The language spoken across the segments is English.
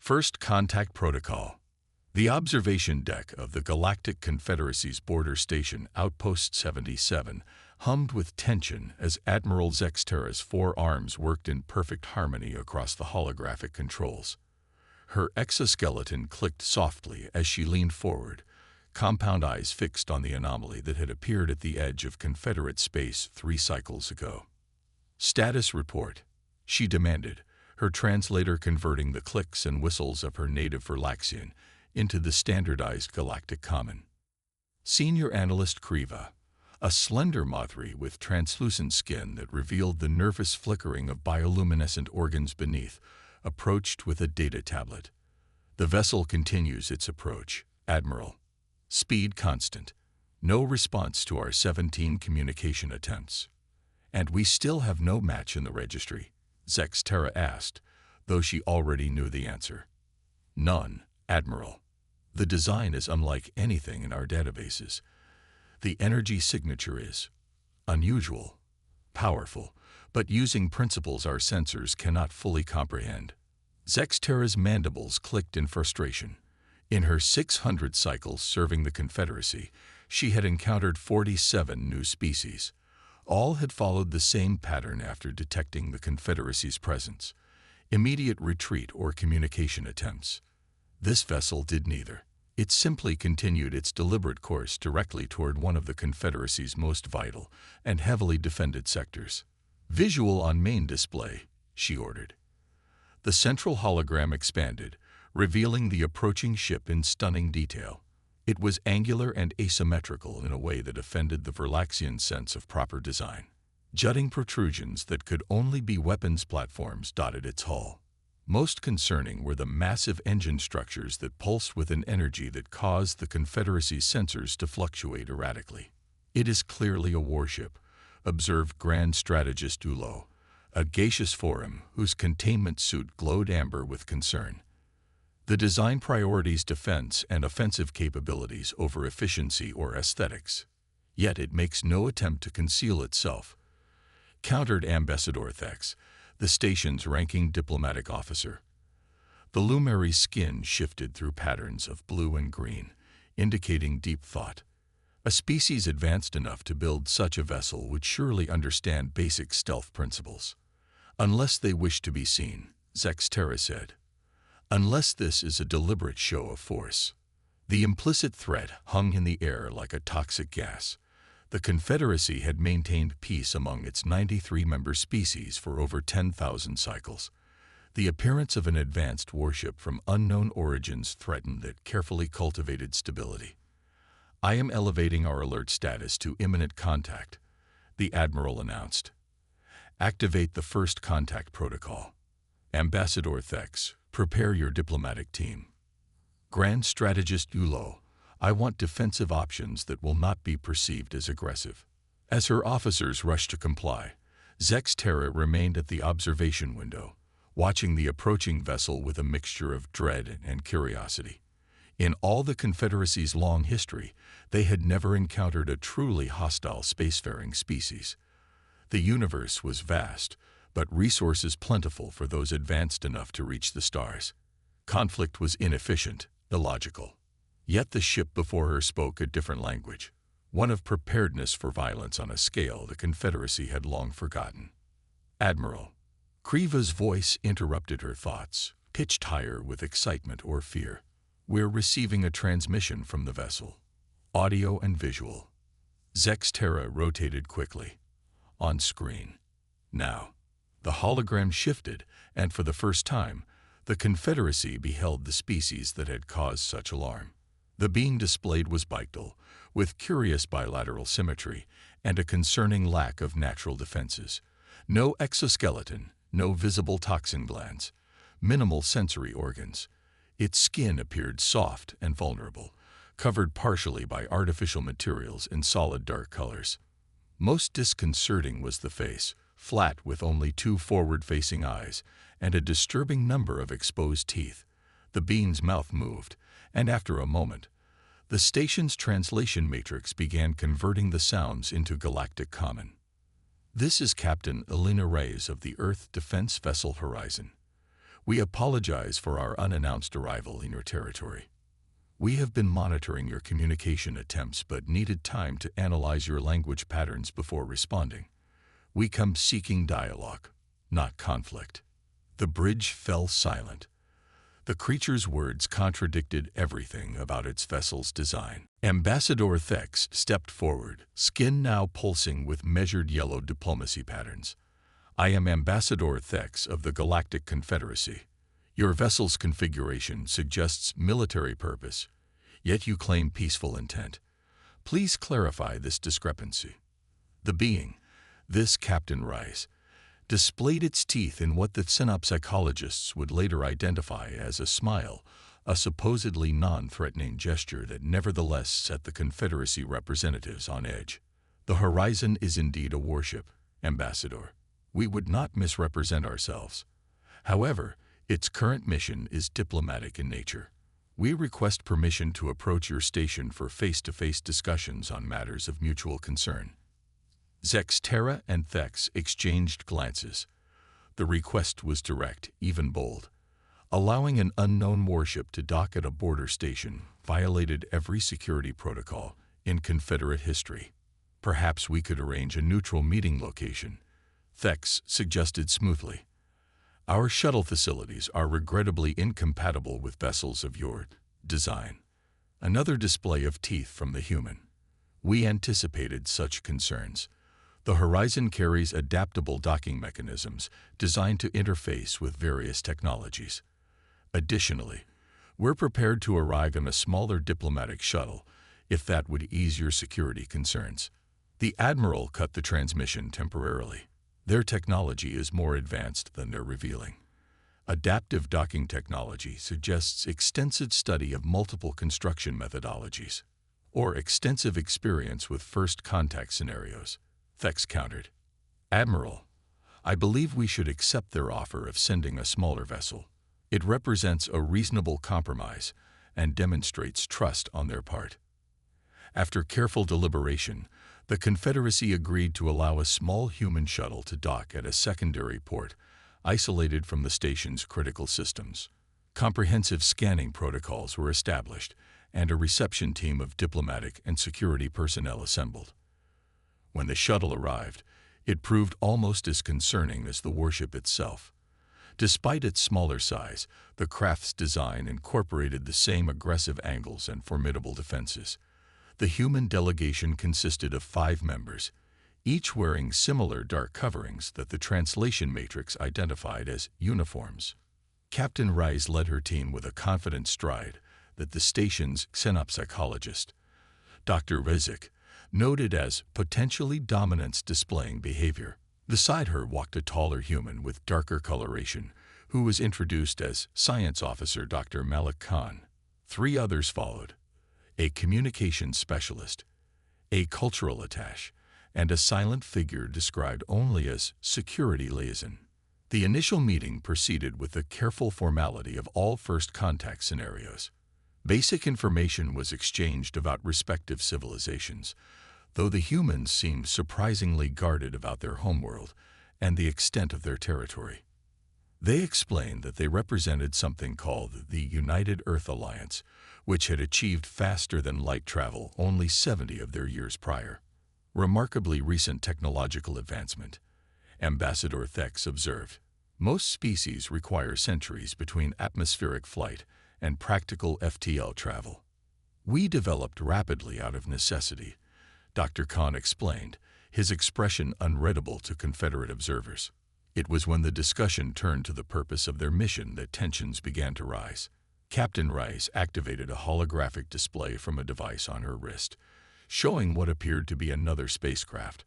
First Contact Protocol. The observation deck of the Galactic Confederacy's border station Outpost 77 hummed with tension as Admiral Zextera's four arms worked in perfect harmony across the holographic controls. Her exoskeleton clicked softly as she leaned forward, compound eyes fixed on the anomaly that had appeared at the edge of Confederate space 3 cycles ago. "Status report," she demanded, her translator converting the clicks and whistles of her native Verlaxian into the standardized Galactic Common. Senior Analyst Kriva, a slender Mothri with translucent skin that revealed the nervous flickering of bioluminescent organs beneath, approached with a data tablet. "The vessel continues its approach, Admiral. Speed constant. No response to our 17 communication attempts." "And we still have no match in the registry?" Zextera asked, though she already knew the answer. "None, Admiral. The design is unlike anything in our databases. The energy signature is unusual, powerful, but using principles our sensors cannot fully comprehend." Zextera's mandibles clicked in frustration. In her 600 cycles serving the Confederacy, she had encountered 47 new species. All had followed the same pattern after detecting the Confederacy's presence: immediate retreat or communication attempts. This vessel did neither. It simply continued its deliberate course directly toward one of the Confederacy's most vital and heavily defended sectors. "Visual on main display," she ordered. The central hologram expanded, revealing the approaching ship in stunning detail. It was angular and asymmetrical in a way that offended the Verlaxian sense of proper design. Jutting protrusions that could only be weapons platforms dotted its hull. Most concerning were the massive engine structures that pulsed with an energy that caused the Confederacy's sensors to fluctuate erratically. "It is clearly a warship," observed Grand Strategist Ulo, a gaseous forum whose containment suit glowed amber with concern. "The design priorities defense and offensive capabilities over efficiency or aesthetics. Yet it makes no attempt to conceal itself," countered Ambassador Thex, the station's ranking diplomatic officer. The Lumary's skin shifted through patterns of blue and green, indicating deep thought. A species advanced enough to build such a vessel would surely understand basic stealth principles. "Unless they wish to be seen," Zextera said. "Unless this is a deliberate show of force." The implicit threat hung in the air like a toxic gas. The Confederacy had maintained peace among its 93-member species for over 10,000 cycles. The appearance of an advanced warship from unknown origins threatened that carefully cultivated stability. "I am elevating our alert status to imminent contact," the Admiral announced. "Activate the First Contact Protocol. Ambassador Thex, prepare your diplomatic team. Grand Strategist Ulo, I want defensive options that will not be perceived as aggressive." As her officers rushed to comply, Zextera remained at the observation window, watching the approaching vessel with a mixture of dread and curiosity. In all the Confederacy's long history, they had never encountered a truly hostile spacefaring species. The universe was vast, but resources plentiful for those advanced enough to reach the stars. Conflict was inefficient, illogical. Yet the ship before her spoke a different language, one of preparedness for violence on a scale the Confederacy had long forgotten. "Admiral." Kriva's voice interrupted her thoughts, pitched higher with excitement or fear. "We're receiving a transmission from the vessel. Audio and visual." Zextera rotated quickly. On screen. Now. The hologram shifted, and for the first time, the Confederacy beheld the species that had caused such alarm. The being displayed was Bictal, with curious bilateral symmetry and a concerning lack of natural defenses. No exoskeleton, no visible toxin glands, minimal sensory organs. Its skin appeared soft and vulnerable, covered partially by artificial materials in solid dark colors. Most disconcerting was the face, flat with only 2 forward-facing eyes and a disturbing number of exposed teeth. The being's mouth moved, and after a moment, the station's translation matrix began converting the sounds into Galactic Common. "This is Captain Elena Reyes of the Earth Defense Vessel Horizon. We apologize for our unannounced arrival in your territory. We have been monitoring your communication attempts but needed time to analyze your language patterns before responding. We come seeking dialogue, not conflict." The bridge fell silent. The creature's words contradicted everything about its vessel's design. Ambassador Thex stepped forward, skin now pulsing with measured yellow diplomacy patterns. "I am Ambassador Thex of the Galactic Confederacy. Your vessel's configuration suggests military purpose, yet you claim peaceful intent. Please clarify this discrepancy." The being, this Captain Rice, displayed its teeth in what the synopsychologists would later identify as a smile, a supposedly non-threatening gesture that nevertheless set the Confederacy representatives on edge. "The Horizon is indeed a warship, Ambassador. We would not misrepresent ourselves. However, its current mission is diplomatic in nature. We request permission to approach your station for face-to-face discussions on matters of mutual concern." Zexterra and Thex exchanged glances. The request was direct, even bold. Allowing an unknown warship to dock at a border station violated every security protocol in Confederate history. "Perhaps we could arrange a neutral meeting location," Thex suggested smoothly. "Our shuttle facilities are regrettably incompatible with vessels of your design." Another display of teeth from the human. "We anticipated such concerns. The Horizon carries adaptable docking mechanisms designed to interface with various technologies. Additionally, we're prepared to arrive in a smaller diplomatic shuttle if that would ease your security concerns." The Admiral cut the transmission temporarily. "Their technology is more advanced than they're revealing. Adaptive docking technology suggests extensive study of multiple construction methodologies, or extensive experience with first contact scenarios," Thex countered. "Admiral, I believe we should accept their offer of sending a smaller vessel. It represents a reasonable compromise and demonstrates trust on their part." After careful deliberation, the Confederacy agreed to allow a small human shuttle to dock at a secondary port, isolated from the station's critical systems. Comprehensive scanning protocols were established, and a reception team of diplomatic and security personnel assembled. When the shuttle arrived, it proved almost as concerning as the warship itself. Despite its smaller size, the craft's design incorporated the same aggressive angles and formidable defenses. The human delegation consisted of 5 members, each wearing similar dark coverings that the translation matrix identified as uniforms. Captain Rice led her team with a confident stride that the station's xenopsychologist, Dr. Rizik, noted as potentially dominance-displaying behavior. Beside her walked a taller human with darker coloration, who was introduced as Science Officer Dr. Malik Khan. 3 others followed: a communications specialist, a cultural attaché, and a silent figure described only as security liaison. The initial meeting proceeded with the careful formality of all first contact scenarios. Basic information was exchanged about respective civilizations, though the humans seemed surprisingly guarded about their homeworld and the extent of their territory. They explained that they represented something called the United Earth Alliance, which had achieved faster-than-light travel only 70 of their years prior. Remarkably recent technological advancement, Ambassador Thex observed. Most species require centuries between atmospheric flight and practical FTL travel. We developed rapidly out of necessity, Dr. Khan explained, his expression unreadable to Confederate observers. It was when the discussion turned to the purpose of their mission that tensions began to rise. Captain Rice activated a holographic display from a device on her wrist, showing what appeared to be another spacecraft,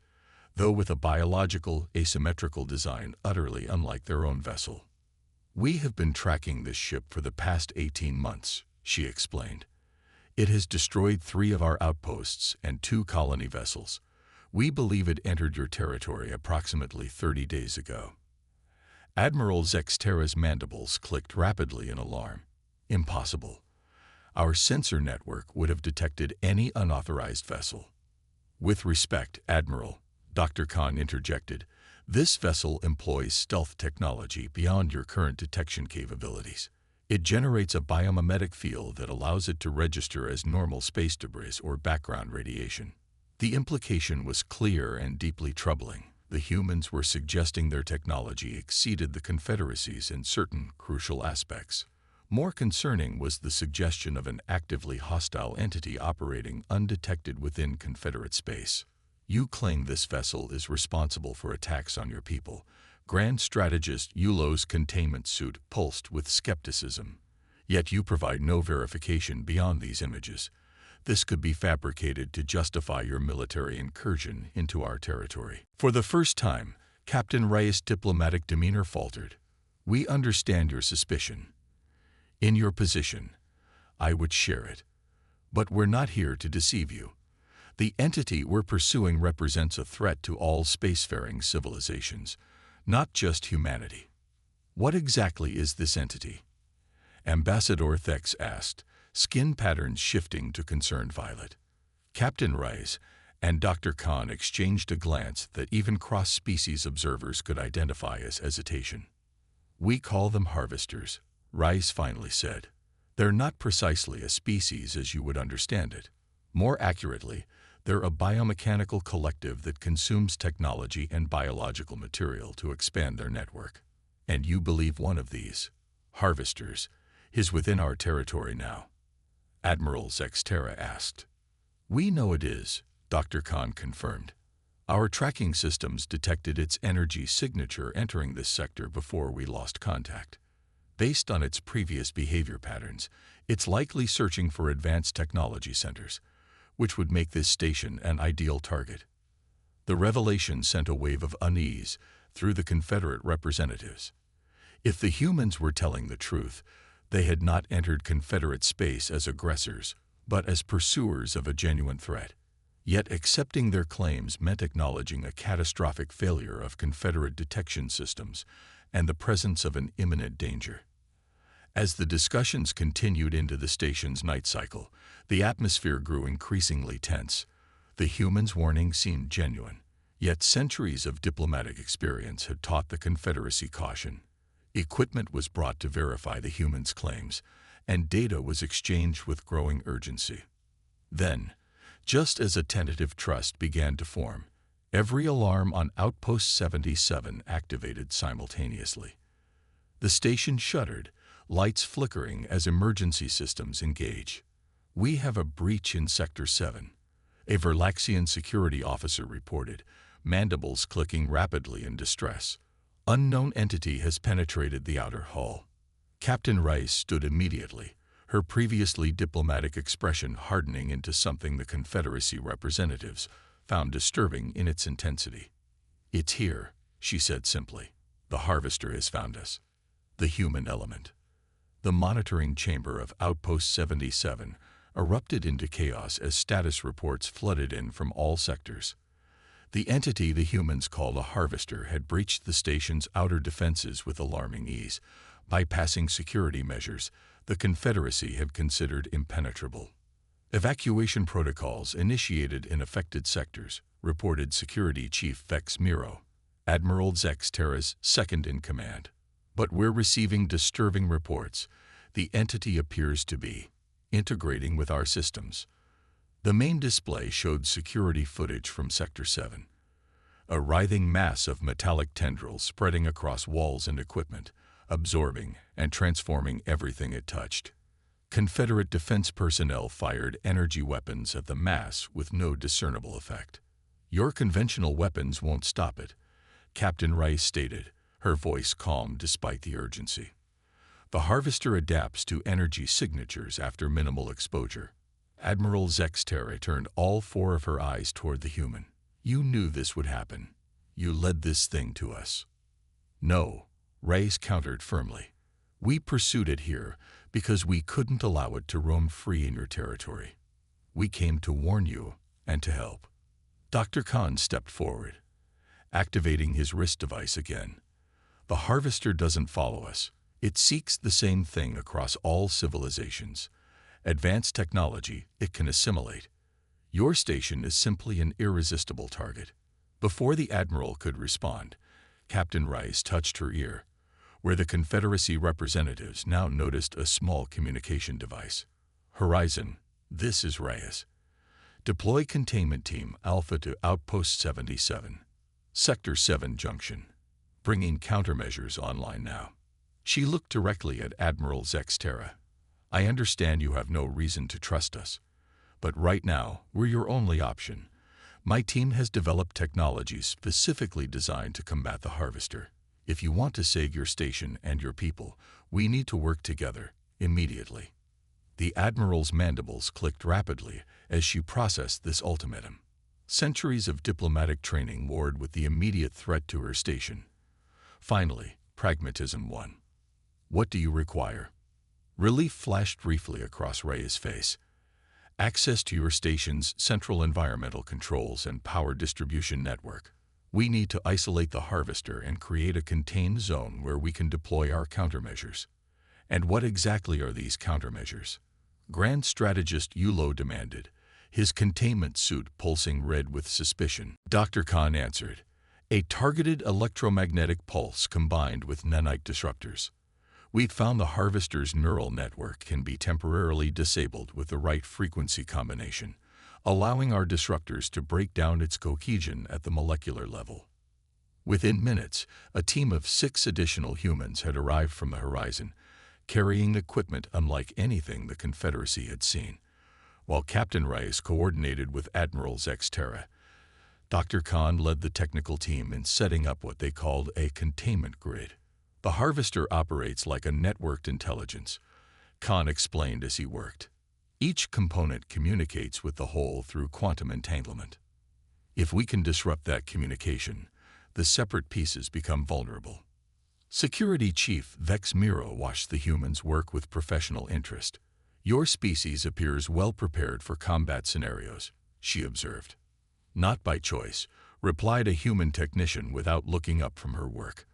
though with a biological, asymmetrical design utterly unlike their own vessel. "We have been tracking this ship for the past 18 months, she explained. "It has destroyed 3 of our outposts and 2 colony vessels. We believe it entered your territory approximately 30 days ago." Admiral Zexterra's mandibles clicked rapidly in alarm. "Impossible. Our sensor network would have detected any unauthorized vessel." "With respect, Admiral," Dr. Khan interjected, This vessel employs stealth technology beyond your current detection capabilities. It generates a biomimetic field that allows it to register as normal space debris or background radiation. The implication was clear and deeply troubling. The humans were suggesting their technology exceeded the Confederacy's in certain crucial aspects. More concerning was the suggestion of an actively hostile entity operating undetected within Confederate space. You claim this vessel is responsible for attacks on your people. Grand Strategist Yulo's containment suit pulsed with skepticism. Yet you provide no verification beyond these images. This could be fabricated to justify your military incursion into our territory. For the first time, Captain Reyes' diplomatic demeanor faltered. We understand your suspicion. In your position, I would share it. But we're not here to deceive you. The entity we're pursuing represents a threat to all spacefaring civilizations, not just humanity. What exactly is this entity? Ambassador Thex asked, skin patterns shifting to concerned violet. Captain Reyes and Dr. Khan exchanged a glance that even cross-species observers could identify as hesitation. We call them harvesters, Reyes finally said. They're not precisely a species as you would understand it. More accurately, they're a biomechanical collective that consumes technology and biological material to expand their network. And you believe one of these harvesters is within our territory now? Admiral Zexterra asked. We know it is, Dr. Khan confirmed. Our tracking systems detected its energy signature entering this sector before we lost contact. Based on its previous behavior patterns, it's likely searching for advanced technology centers, which would make this station an ideal target. The revelation sent a wave of unease through the Confederate representatives. If the humans were telling the truth, they had not entered Confederate space as aggressors, but as pursuers of a genuine threat. Yet accepting their claims meant acknowledging a catastrophic failure of Confederate detection systems and the presence of an imminent danger. As the discussions continued into the station's night cycle, the atmosphere grew increasingly tense. The humans' warning seemed genuine, yet centuries of diplomatic experience had taught the Confederacy caution. Equipment was brought to verify the humans' claims, and data was exchanged with growing urgency. Then, just as a tentative trust began to form, every alarm on Outpost 77 activated simultaneously. The station shuddered, lights flickering as emergency systems engage. We have a breach in Sector 7, a Verlaxian security officer reported, mandibles clicking rapidly in distress. Unknown entity has penetrated the outer hull. Captain Rice stood immediately, her previously diplomatic expression hardening into something the Confederacy representatives found disturbing in its intensity. It's here, she said simply. The harvester has found us. The human element. The monitoring chamber of Outpost 77 erupted into chaos as status reports flooded in from all sectors. The entity the humans called a harvester had breached the station's outer defenses with alarming ease, bypassing security measures the Confederacy had considered impenetrable. Evacuation protocols initiated in affected sectors, reported Security Chief Vex Miro, Admiral Zexterra's second-in-command. But we're receiving disturbing reports. The entity appears to be integrating with our systems. The main display showed security footage from Sector 7. A writhing mass of metallic tendrils spreading across walls and equipment, absorbing and transforming everything it touched. Confederate defense personnel fired energy weapons at the mass with no discernible effect. Your conventional weapons won't stop it, Captain Rice stated, her voice calm despite the urgency. The harvester adapts to energy signatures after minimal exposure. Admiral Zexterra turned all four of her eyes toward the human. You knew this would happen. You led this thing to us. No, Reyes countered firmly. We pursued it here because we couldn't allow it to roam free in your territory. We came to warn you and to help. Dr. Khan stepped forward, activating his wrist device again. The harvester doesn't follow us. It seeks the same thing across all civilizations. Advanced technology it can assimilate. Your station is simply an irresistible target. Before the Admiral could respond, Captain Rice touched her ear, where the Confederacy representatives now noticed a small communication device. Horizon, this is Reyes. Deploy Containment Team Alpha to Outpost 77, Sector 7 Junction. Bringing countermeasures online now. She looked directly at Admiral Zexterra. I understand you have no reason to trust us, but right now, we're your only option. My team has developed technologies specifically designed to combat the Harvester. If you want to save your station and your people, we need to work together, immediately. The Admiral's mandibles clicked rapidly as she processed this ultimatum. Centuries of diplomatic training warred with the immediate threat to her station. Finally, pragmatism won. What do you require? Relief flashed briefly across Reyes' face. Access to your station's central environmental controls and power distribution network. We need to isolate the Harvester and create a contained zone where we can deploy our countermeasures. And what exactly are these countermeasures? Grand Strategist Yulo demanded, his containment suit pulsing red with suspicion. Dr. Khan answered, a targeted electromagnetic pulse combined with nanite disruptors. We've found the Harvester's neural network can be temporarily disabled with the right frequency combination, allowing our disruptors to break down its cohesion at the molecular level. Within minutes, a team of 6 additional humans had arrived from the horizon, carrying equipment unlike anything the Confederacy had seen. While Captain Rice coordinated with Admiral Zexterra, Dr. Khan led the technical team in setting up what they called a containment grid. The Harvester operates like a networked intelligence, Khan explained as he worked. Each component communicates with the whole through quantum entanglement. If we can disrupt that communication, the separate pieces become vulnerable. Security Chief Vex Miro watched the humans work with professional interest. Your species appears well prepared for combat scenarios, she observed. Not by choice, replied a human technician without looking up from her work.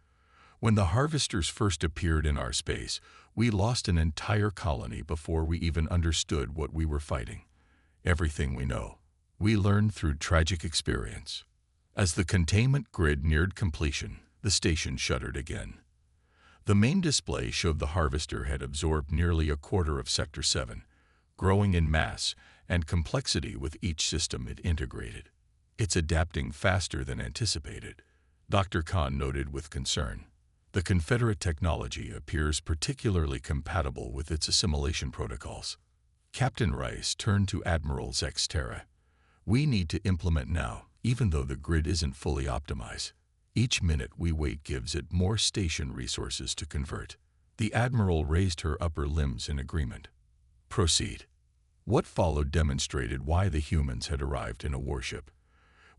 When the Harvesters first appeared in our space, we lost an entire colony before we even understood what we were fighting. Everything we know, we learned through tragic experience. As the containment grid neared completion, the station shuddered again. The main display showed the Harvester had absorbed nearly a quarter of Sector 7, growing in mass and complexity with each system it integrated. It's adapting faster than anticipated, Dr. Khan noted with concern. The Confederate technology appears particularly compatible with its assimilation protocols. Captain Rice turned to Admiral Zexterra. We need to implement now, even though the grid isn't fully optimized. Each minute we wait gives it more station resources to convert. The Admiral raised her upper limbs in agreement. Proceed. What followed demonstrated why the humans had arrived in a warship.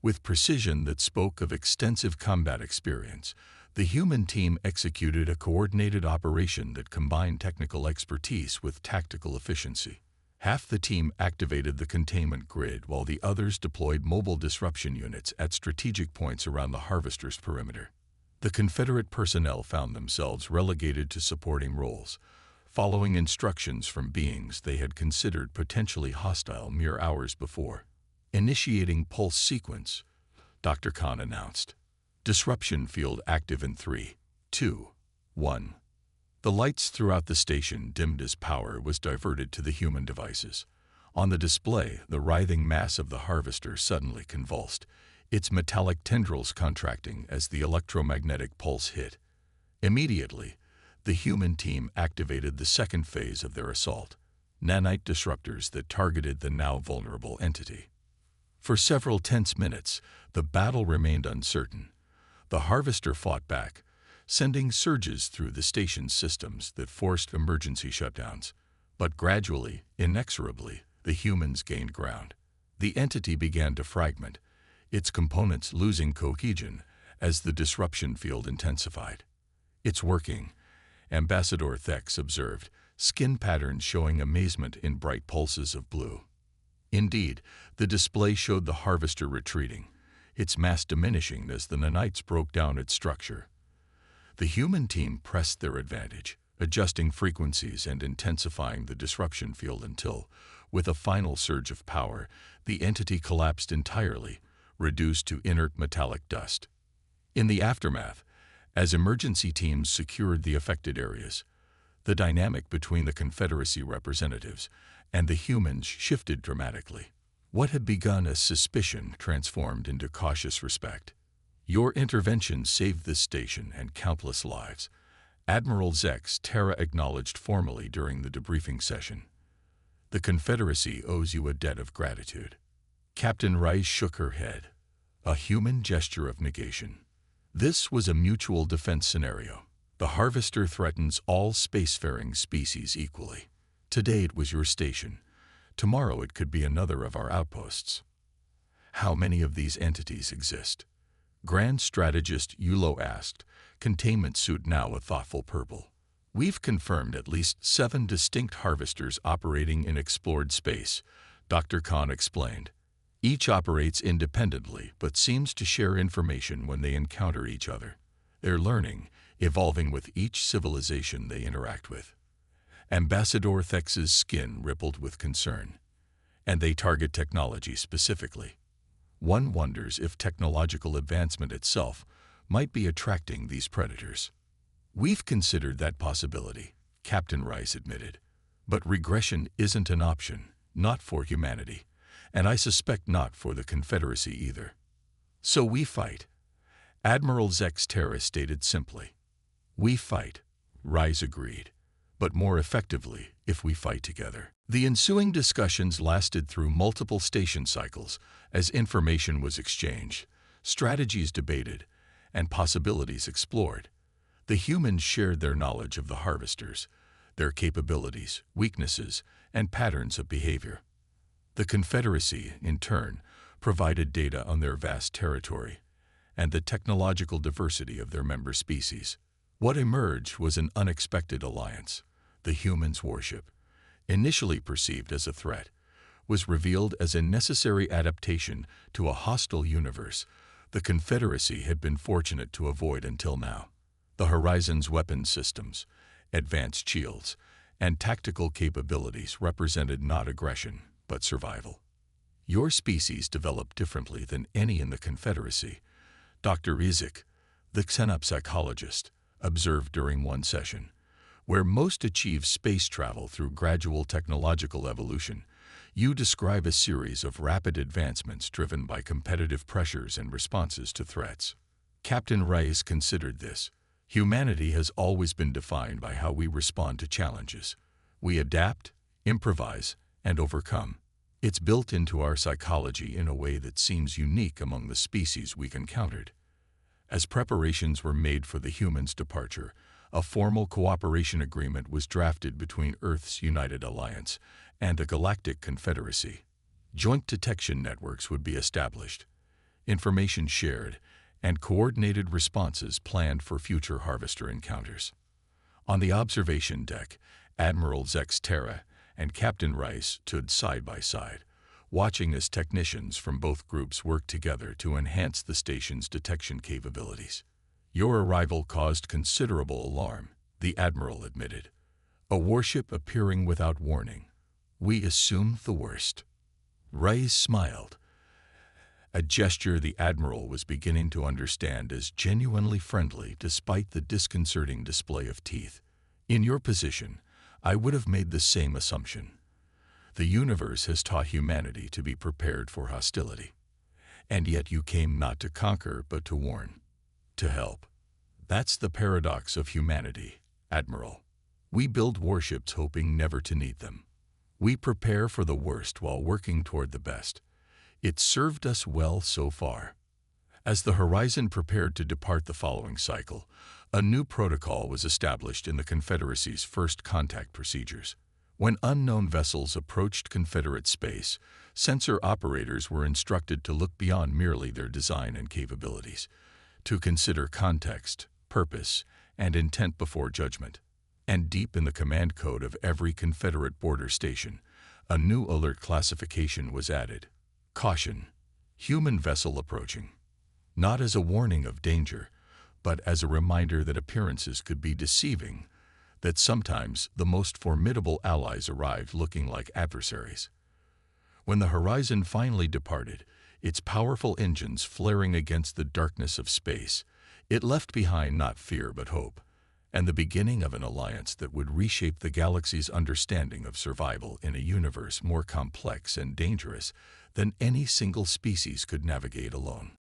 With precision that spoke of extensive combat experience, the human team executed a coordinated operation that combined technical expertise with tactical efficiency. Half the team activated the containment grid while the others deployed mobile disruption units at strategic points around the Harvester's perimeter. The Confederate personnel found themselves relegated to supporting roles, following instructions from beings they had considered potentially hostile mere hours before. Initiating pulse sequence, Dr. Khan announced. Disruption field active in 3, 2, 1. The lights throughout the station dimmed as power was diverted to the human devices. On the display, the writhing mass of the Harvester suddenly convulsed, its metallic tendrils contracting as the electromagnetic pulse hit. Immediately, the human team activated the second phase of their assault, nanite disruptors that targeted the now vulnerable entity. For several tense minutes, the battle remained uncertain. The Harvester fought back, sending surges through the station's systems that forced emergency shutdowns. But gradually, inexorably, the humans gained ground. The entity began to fragment, its components losing cohesion as the disruption field intensified. It's working, Ambassador Thex observed, skin patterns showing amazement in bright pulses of blue. Indeed, the display showed the Harvester retreating, its mass diminishing as the nanites broke down its structure. The human team pressed their advantage, adjusting frequencies and intensifying the disruption field until, with a final surge of power, the entity collapsed entirely, reduced to inert metallic dust. In the aftermath, As emergency teams secured the affected areas, the dynamic between the Confederacy representatives and the humans shifted dramatically. What had begun as suspicion transformed into cautious respect. "Your intervention saved this station and countless lives," Admiral Zex Terra acknowledged formally during the debriefing session. "The Confederacy owes you a debt of gratitude." Captain Rice shook her head, a human gesture of negation. This was a mutual defense scenario. The Harvester threatens all spacefaring species equally. Today it was your station. Tomorrow it could be another of our outposts. How many of these entities exist? Grand Strategist Yulo asked, containment suit now a thoughtful purple. "We've confirmed at least 7 distinct harvesters operating in explored space," Dr. Khan explained. "Each operates independently but seems to share information when they encounter each other. They're learning, evolving with each civilization they interact with." Ambassador Thex's skin rippled with concern. "And they target technology specifically. One wonders if technological advancement itself might be attracting these predators." "We've considered that possibility," Captain Rice admitted. "But regression isn't an option, not for humanity, and I suspect not for the Confederacy either. So we fight," Admiral Zex Terra stated simply. "We fight," Rice agreed, "but more effectively if we fight together." The ensuing discussions lasted through multiple station cycles as information was exchanged, strategies debated, and possibilities explored. The humans shared their knowledge of the harvesters, their capabilities, weaknesses, and patterns of behavior. The Confederacy, in turn, provided data on their vast territory and the technological diversity of their member species. What emerged was an unexpected alliance. The humans' warship, initially perceived as a threat, was revealed as a necessary adaptation to a hostile universe the Confederacy had been fortunate to avoid until now. The Horizon's weapons systems, advanced shields, and tactical capabilities represented not aggression, but survival. "Your species developed differently than any in the Confederacy," Dr. Isaac, the xenopsychologist, observed during one session. "Where most achieve space travel through gradual technological evolution, you describe a series of rapid advancements driven by competitive pressures and responses to threats." Captain Rice considered this. "Humanity has always been defined by how we respond to challenges. We adapt, improvise, and overcome. It's built into our psychology in a way that seems unique among the species we've encountered." As preparations were made for the humans' departure, a formal cooperation agreement was drafted between Earth's United Alliance and the Galactic Confederacy. Joint detection networks would be established, information shared, and coordinated responses planned for future harvester encounters. On the observation deck, Admiral Zex Terra and Captain Rice stood side by side, watching as technicians from both groups worked together to enhance the station's detection capabilities. "Your arrival caused considerable alarm," the Admiral admitted. "A warship appearing without warning. We assumed the worst." Rice smiled, a gesture the Admiral was beginning to understand as genuinely friendly despite the disconcerting display of teeth. "In your position, I would have made the same assumption. The universe has taught humanity to be prepared for hostility. And yet you came not to conquer but to warn, to help. That's the paradox of humanity, Admiral. We build warships hoping never to need them. We prepare for the worst while working toward the best. It's served us well so far." As the Horizon prepared to depart the following cycle, a new protocol was established in the Confederacy's first contact procedures. When unknown vessels approached Confederate space, sensor operators were instructed to look beyond merely their design and capabilities, to consider context, purpose, and intent before judgment. And deep in the command code of every Confederate border station, a new alert classification was added. Caution, human vessel approaching. Not as a warning of danger, but as a reminder that appearances could be deceiving, that sometimes the most formidable allies arrived looking like adversaries. When the Horizon finally departed, its powerful engines flaring against the darkness of space, It left behind not fear but hope, and the beginning of an alliance that would reshape the galaxy's understanding of survival in a universe more complex and dangerous than any single species could navigate alone.